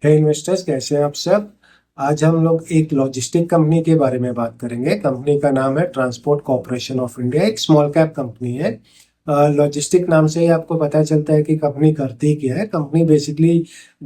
हे investors, कैसे हैं आप सब। आज हम लोग एक लॉजिस्टिक कंपनी के बारे में बात करेंगे। कंपनी का नाम है ट्रांसपोर्ट कॉर्पोरेशन ऑफ इंडिया। एक स्मॉल कैप कंपनी है। लॉजिस्टिक नाम से ही आपको पता चलता है कि कंपनी करती क्या है। कंपनी बेसिकली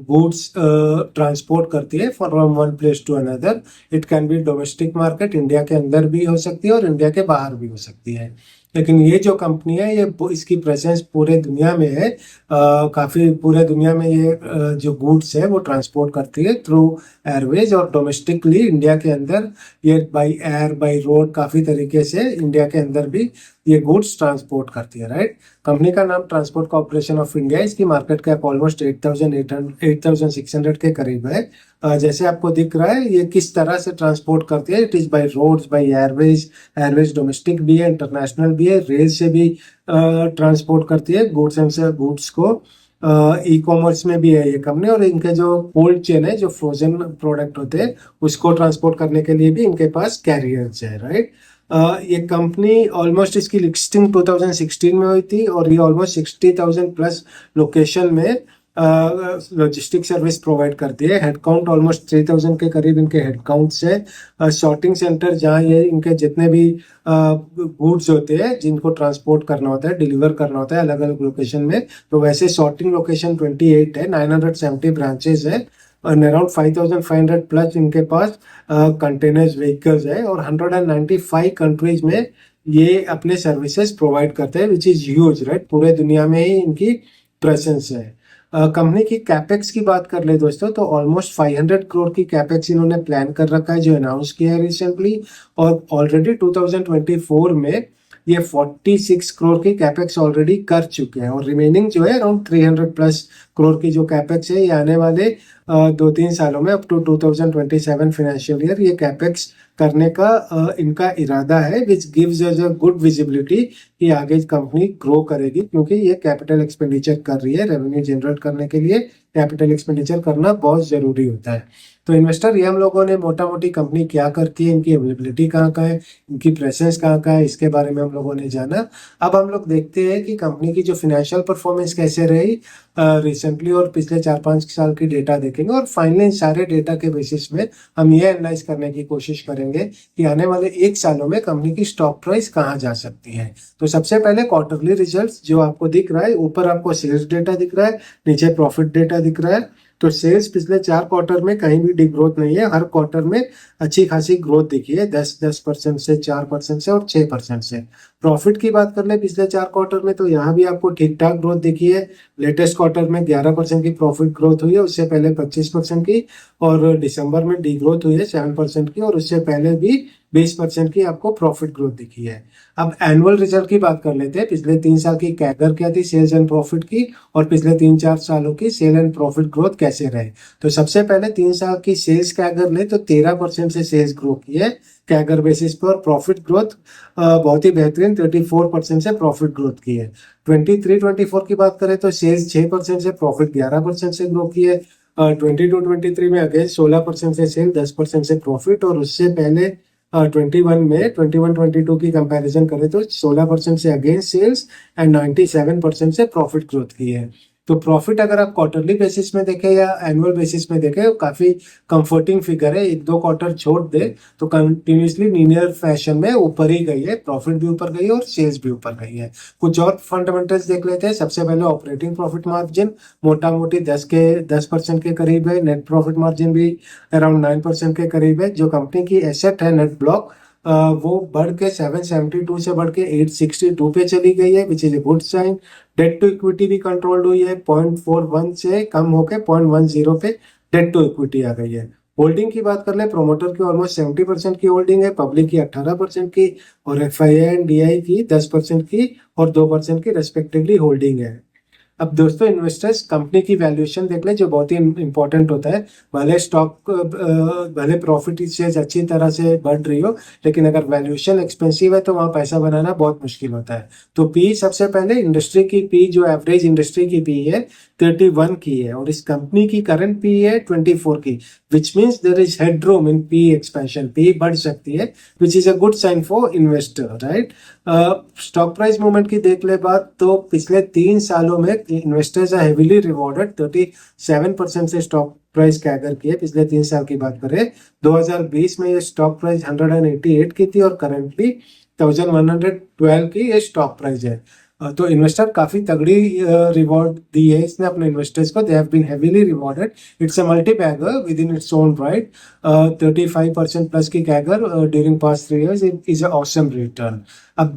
गुड्स ट्रांसपोर्ट करती है from one place to another. It can be domestic market, India के अंदर भी हो सकती है और इंडिया के बाहर भी हो सकती है। लेकिन ये जो कंपनी है ये इसकी प्रेजेंस पूरे दुनिया में है। काफ़ी पूरे दुनिया में ये जो गुड्स है वो ट्रांसपोर्ट करती है थ्रू एयरवेज, और डोमेस्टिकली इंडिया के अंदर ये बाय एयर बाय रोड काफ़ी तरीके से इंडिया के अंदर भी ये गुड्स ट्रांसपोर्ट करती है, राइट। कंपनी का नाम ट्रांसपोर्ट कॉर्पोरेशन ऑफ इंडिया। इसकी मार्केट कैप ऑलमोस्ट 8,600 के करीब है। जैसे आपको दिख रहा है ये किस तरह से ट्रांसपोर्ट करती है। It is by roads, by airways. Airways domestic भी है, इंटरनेशनल भी है, रेल से भी ट्रांसपोर्ट करती है गुड्स एंड से गुड्स को। ई कॉमर्स में भी है ये कंपनी, और इनके जो कोल्ड चेन है, जो फ्रोजन प्रोडक्ट होते हैं उसको ट्रांसपोर्ट करने के लिए भी इनके पास कैरियर्स है, राइट। ये कंपनी ऑलमोस्ट इसकी लिस्टिंग 2016 में हुई थी, और ये ऑलमोस्ट 60,000 प्लस लोकेशन में लॉजिस्टिक सर्विस प्रोवाइड करती है। हेडकाउंट ऑलमोस्ट 3,000 के करीब इनके हेडकाउंट्स है। सॉर्टिंग सेंटर जहाँ ये इनके जितने भी गुड्स होते हैं जिनको ट्रांसपोर्ट करना होता है, डिलीवर करना होता है अलग अलग लोकेशन में, तो वैसे सॉर्टिंग लोकेशन 28 है। 970 ब्रांचेस है और अराउंड 5,500 प्लस इनके पास कंटेनर्स व्हीकल्स है, और 195 कंट्रीज में ये अपने सर्विसेज प्रोवाइड करते हैं, विच इज़ ह्यूज, राइट। पूरे दुनिया में ही इनकी प्रेजेंस है। कंपनी की कैपेक्स की बात कर ले दोस्तों, तो ऑलमोस्ट 500 करोड़ की कैपेक्स इन्होंने प्लान कर रखा है, जो अनाउंस किया है रिसेंटली। और ऑलरेडी 2024 में ये 46 करोड़ की कैपेक्स ऑलरेडी कर चुके हैं, और रिमेनिंग जो है अराउंड 300 प्लस करोड़ की जो कैपेक्स है ये आने वाले 2-3 सालों में अप टू 2027 फाइनेंशियल ईयर ये कैपेक्स करने का इनका इरादा है, which gives us a good visibility कि आगे कंपनी ग्रो करेगी, क्योंकि ये कैपिटल एक्सपेंडिचर कर रही है। रेवेन्यू जनरेट करने के लिए कैपिटल एक्सपेंडिचर करना बहुत ज़रूरी होता है। तो इन्वेस्टर, ये हम लोगों ने मोटा मोटी कंपनी क्या करती है, इनकी अवेलेबिलिटी कहाँ का है, इनकी प्रेजेंस कहाँ का है, इसके बारे में हम लोगों ने जाना। अब हम लोग देखते हैं कि कंपनी की जो फिनेंशियल परफॉर्मेंस कैसे रही रिसेंटली, और पिछले 4-5 साल की डेटा देखेंगे, और फाइनली सारे डेटा के बेसिस में हम ये एनालाइज करने की कोशिश करेंगे कि आने वाले 1 सालों में कंपनी की स्टॉक प्राइस कहाँ जा सकती है। तो सबसे पहले क्वार्टरली रिजल्ट्स जो आपको दिख रहा है, ऊपर आपको सेल्स डेटा दिख रहा है, नीचे प्रॉफिट डेटा दिख रहा है। तो सेल्स पिछले 4 क्वार्टर में कहीं भी डिग्रोथ नहीं है, हर क्वार्टर में अच्छी खासी ग्रोथ दिखी है, 10% से, 4% से और 6% से। प्रॉफिट की बात कर ले पिछले 4 क्वार्टर में, तो यहाँ भी आपको ठीक ठाक ग्रोथ दिखी है। लेटेस्ट क्वार्टर में 11% की प्रॉफिट ग्रोथ हुई है, उससे पहले 25% की, और दिसंबर में डी ग्रोथ हुई है 7% की, और उससे पहले भी 20% की आपको प्रॉफिट ग्रोथ दिखी है। अब एनुअल रिजल्ट की बात कर लेते हैं। पिछले 3 साल की कैगर क्या थी सेल्स एंड प्रॉफिट की, और पिछले 3-4 सालों की सेल एंड प्रॉफिट ग्रोथ कैसे रहे। तो सबसे पहले 3 साल की सेल्स कैगर ले तो 13% से सेल्स ग्रो की है कैगर बेसिस पर, और प्रॉफिट ग्रोथ बहुत ही बेहतरीन 34% से प्रॉफिट ग्रोथ की है। 23-24 की बात करें तो सेल्स 6% से, प्रॉफिट 11% से ग्रो की है। 22-23 में अगेन 16% से सेल, 10% से प्रॉफिट, और उससे पहले 21-22 की कंपैरिजन करें तो 16% से अगेन सेल्स एंड 97% से प्रॉफिट ग्रोथ की है। तो प्रॉफिट अगर आप क्वार्टरली बेसिस में देखें या एनुअल बेसिस में देखें, काफ़ी कंफर्टिंग फिगर है। 1-2 क्वार्टर छोड़ दे तो कंटिन्यूसली लीनियर फैशन में ऊपर ही गई है, प्रॉफिट भी ऊपर गई है और सेल्स भी ऊपर गई है। कुछ और फंडामेंटल्स देख लेते हैं। सबसे पहले ऑपरेटिंग प्रॉफिट मार्जिन मोटा मोटी 10% के करीब है। नेट प्रॉफिट मार्जिन भी अराउंड 9% के करीब है। जो कंपनी की एसेट है नेट ब्लॉक, वो बढ़ के 772 से बढ़ के 862 पे चली गई है, which is a good sign. Debt to equity भी कंट्रोल्ड हुई है, 0.41 से कम होकर 0.10 पे डेट टू इक्विटी आ गई है। होल्डिंग की बात कर ले, प्रोमोटर की ऑलमोस्ट 70% की होल्डिंग है, पब्लिक की 18% की, और एफआईआई एंड डीआई की 10% की और 2% की रेस्पेक्टिवली होल्डिंग है। अब दोस्तों इन्वेस्टर्स, कंपनी की वैल्यूएशन देख ले, जो बहुत ही इंपॉर्टेंट होता है। भले स्टॉक भले प्रॉफिट से अच्छी तरह से बढ़ रही हो, लेकिन अगर वैल्यूएशन एक्सपेंसिव है तो वहाँ पैसा बनाना बहुत मुश्किल होता है। तो पी सबसे पहले इंडस्ट्री की पी, जो एवरेज इंडस्ट्री की पी है 31 की है और इस कंपनी की करंट पी है 24 की, which means there is headroom in P expansion, P बढ़ सकती है, which is a good sign for investor, right. Stock price movement की देख ले बात, तो पिछले 3 सालों में इन्वेस्टर्स आर हेविली रिवॉर्डेड, 37% से स्टॉक प्राइस कैगर की है। पिछले 3 साल की बात करें, 2020 में ये स्टॉक प्राइस 188 की थी और करंटली 1112 की ये स्टॉक प्राइस है। तो इन्वेस्टर काफी तगड़ी रिवॉर्ड दी है इसने अपने इन्वेस्टर्स को, they have been heavily rewarded. It's a multi bagger with in its own right. 35% plus की CAGR during past 3 years is an awesome return.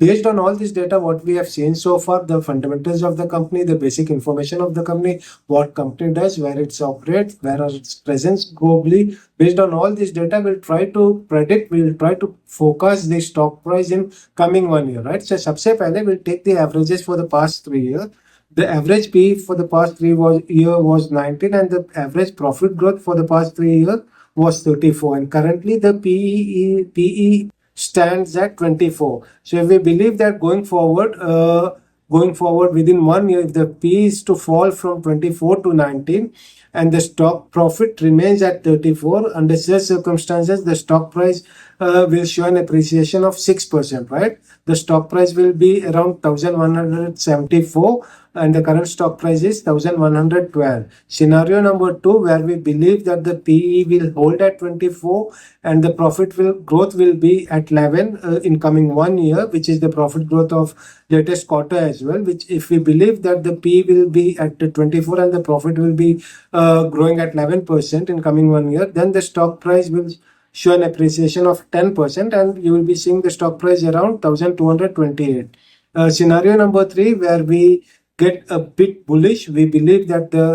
Based on all this data, what we have seen so far, the fundamentals of the company, the basic information of the company, what company does, where it's operates, where are its presence globally. Based on all this data, we'll try to predict, we'll try to focus the stock price in coming 1 year, right? So, सबसे पहले we'll take the averages for the past 3 years. The average P for the past 3 year was 19, and the average profit growth for the past 3 years was 34. And currently, the PE stands at 24. So if we believe that going forward within 1 year, if the P is to fall from 24 to 19 and the stock profit remains at 34, under such circumstances, the stock price will show an appreciation of 6%, right? The stock price will be around 1174 and the current stock price is 1112. Scenario number 2, where we believe that the PE will hold at 24 and the growth will be at 11 in coming 1 year, which is the profit growth of latest quarter as well, which if we believe that the P will be at 24 and the profit will be growing at 11% in coming 1 year, then the stock price will show an appreciation of 10% and you will be seeing the stock price around 1228. Scenario number 3, where we get a bit bullish, we believe that the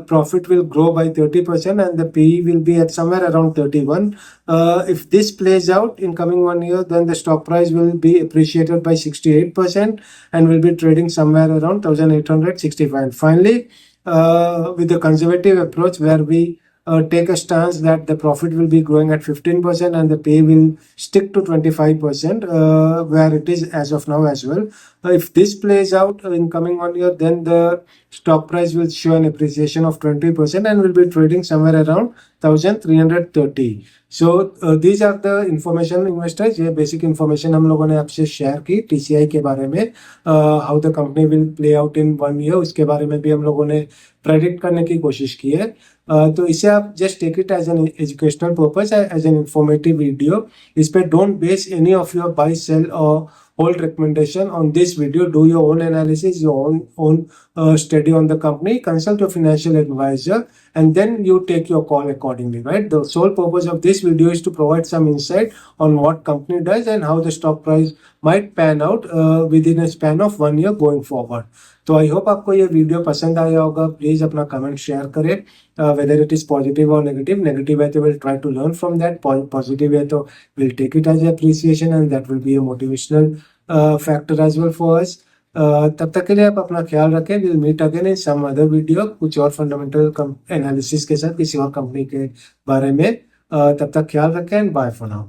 profit will grow by 30% and the PE will be at somewhere around 31. If this plays out in coming 1 year, then the stock price will be appreciated by 68% and will be trading somewhere around 1865. Finally, with the conservative approach, where we take a stance that the profit will be growing at 15% and the pay will stick to 25%, where it is as of now as well. If this plays out in coming 1 year, then the stock price will show an appreciation of 20% and will be trading somewhere around 1330. So these are the information investors. ये basic information हम लोगों ने आपसे share की TCI के बारे में, how the company will play out in 1 year, उसके बारे में भी हम लोगों ने प्रेडिक्ट करने की कोशिश की है। तो इसे आप just take it as an educational purpose, as an informative video. इस पे don't base any of your buy sell और hold recommendation on this video. Do your own analysis, your own study on the company, consult your financial advisor, and then you take your call accordingly, right? The sole purpose of this video is to provide some insight on what company does and how the stock price might pan out within a span of 1 year going forward. तो I hope आपको ये video पसंद आया होगा। Please अपना comment share करें, whether it is positive और negative. Negative है तो will try to learn from that, positive है तो will take it as appreciation and that will be a motivational factor as well for us. तब तक के लिए आप अपना ख्याल रखें। Will meet again in some other video, कुछ और फंडामेंटल एनालिसिस के साथ किसी और कंपनी के बारे में। तब तक ख्याल रखें एंड बाय फॉर नाउ।